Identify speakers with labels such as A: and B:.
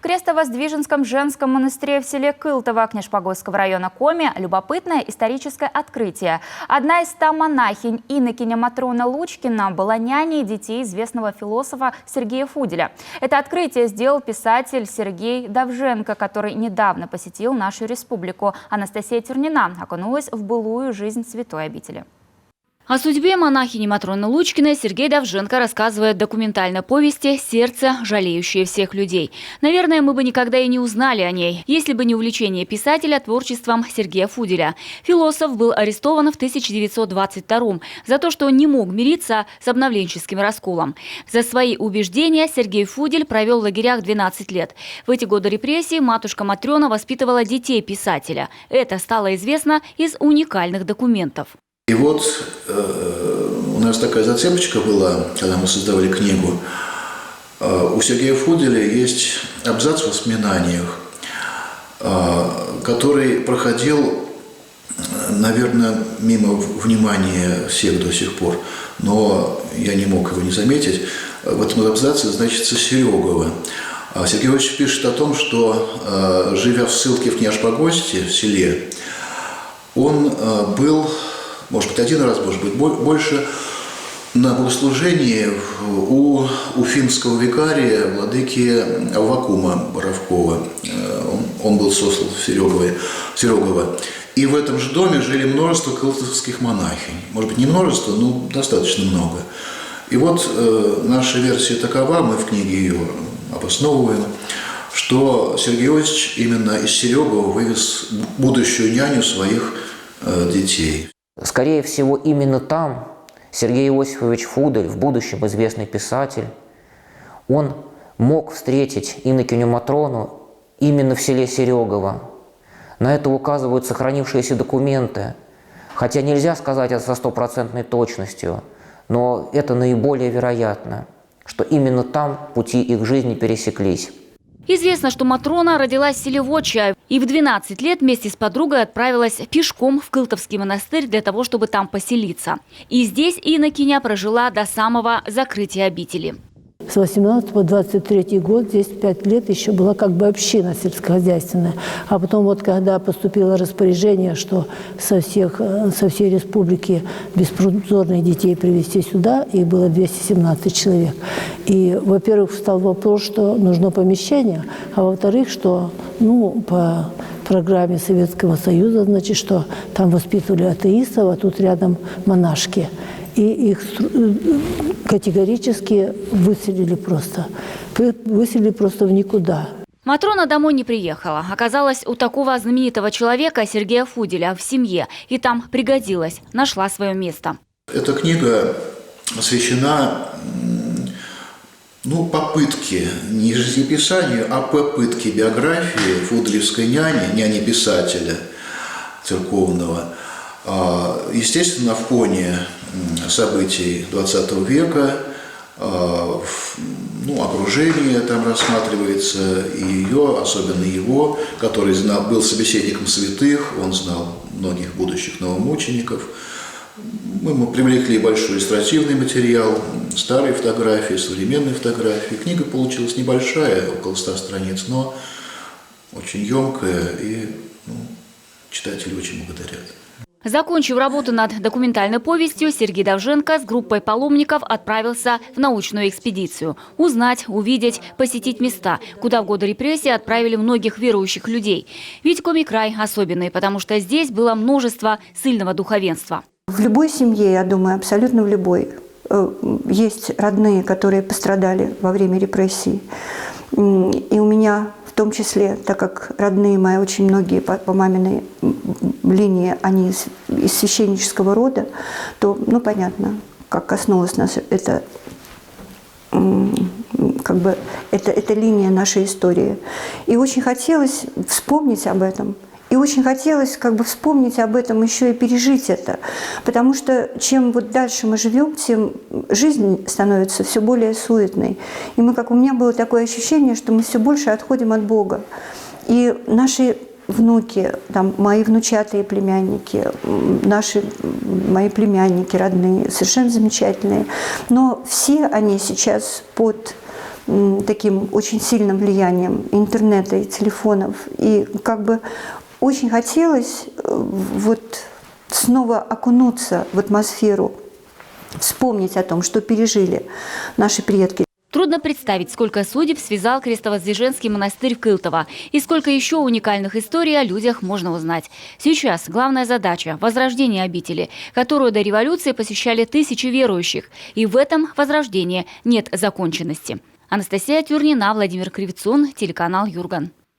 A: В Крестовоздвиженском женском монастыре в селе Кылтово Княжпогойского района Коми любопытное историческое открытие. Одна из 100 монахинь, инокиня Матрона Лучкина, была няней детей известного философа Сергея Фуделя. Это открытие сделал писатель Сергей Давженко, который недавно посетил нашу республику. Анастасия Тернина окунулась в былую жизнь святой обители. О судьбе монахини Матроны Лучкиной Сергей Давженко рассказывает в документальной повести «Сердце, жалеющее всех людей». Наверное, мы бы никогда и не узнали о ней, если бы не увлечение писателя творчеством Сергея Фуделя. Философ был арестован в 1922 за то, что не мог мириться с обновленческим расколом. За свои убеждения Сергей Фудель провел в лагерях 12 лет. В эти годы репрессий матушка Матрена воспитывала детей писателя. Это стало известно из уникальных документов.
B: И вот у нас такая зацепочка была, когда мы создавали книгу. У Сергея Фуделя есть абзац в воспоминаниях, который проходил, наверное, мимо внимания всех до сих пор, но я не мог его не заметить. В этом абзаце значится Серегова. Сергей Иванович пишет о том, что, живя в ссылке в Княжпогосте, в селе, он был, может быть, один раз, может быть, больше, на богослужении у уфимского викария, владыки Аввакума Боровкова. Он был сослан в Серегово. И в этом же доме жили множество кылтовских монахинь. Может быть, не множество, но достаточно много. И вот наша версия такова, мы в книге ее обосновываем, что Сергей Иосифович именно из Серегова вывез будущую няню своих детей.
C: Скорее всего, именно там Сергей Иосифович Фудель, в будущем известный писатель, он мог встретить инокиню Матрону именно в селе Серегово. На это указывают сохранившиеся документы, хотя нельзя сказать это со стопроцентной точностью, но это наиболее вероятно, что именно там пути их жизни пересеклись.
A: Известно, что Матрона родилась в селе Вотча и в 12 лет вместе с подругой отправилась пешком в Кылтовский монастырь для того, чтобы там поселиться. И здесь инокиня прожила до самого закрытия обители.
D: С 18 по 23 год, здесь 5 лет еще была как бы община сельскохозяйственная. А потом вот когда поступило распоряжение, что со всей республики беспризорных детей привезти сюда, их было 217 человек. И, во-первых, встал вопрос, что нужно помещение, а во-вторых, что по программе Советского Союза, значит, что там воспитывали атеистов, а тут рядом монашки. И их категорически выселили просто в никуда.
A: Матрона домой не приехала. Оказалась у такого знаменитого человека Сергея Фуделя в семье. И там пригодилась, нашла свое место.
B: Эта книга посвящена попытке, не жизнеописанию, а попытке биографии фуделевской няни писателя церковного. Естественно, на фоне событий XX века, окружение там рассматривается, и ее, особенно его, который был собеседником святых, он знал многих будущих новомучеников. Мы привлекли большой иллюстративный материал, старые фотографии, современные фотографии. Книга получилась небольшая, около 100 страниц, но очень емкая, и читатели очень благодарят.
A: Закончив работу над документальной повестью, Сергей Давженко с группой паломников отправился в научную экспедицию. Узнать, увидеть, посетить места, куда в годы репрессий отправили многих верующих людей. Ведь Коми-край особенный, потому что здесь было множество ссыльного духовенства.
E: В любой семье, я думаю, абсолютно в любой, есть родные, которые пострадали во время репрессий. И у меня в том числе, так как родные мои, очень многие по маминой линии, они из священнического рода, то, понятно, как коснулась нас эта линия нашей истории. И очень хотелось вспомнить об этом. И очень хотелось вспомнить об этом, еще и пережить это. Потому что чем дальше мы живем, тем жизнь становится все более суетной. И у меня было такое ощущение, что мы все больше отходим от Бога. И наши внуки, мои внучатые племянники, мои племянники родные, совершенно замечательные. Но все они сейчас под таким очень сильным влиянием интернета и телефонов. И как бы очень хотелось вот снова окунуться в атмосферу, вспомнить о том, что пережили наши предки.
A: Трудно представить, сколько судеб связал Крестовоздвиженский монастырь в Кылтово и сколько еще уникальных историй о людях можно узнать. Сейчас главная задача – возрождение обители, которую до революции посещали тысячи верующих. И в этом возрождении нет законченности. Анастасия Тюрнина, Владимир Кривицун, телеканал Юрган.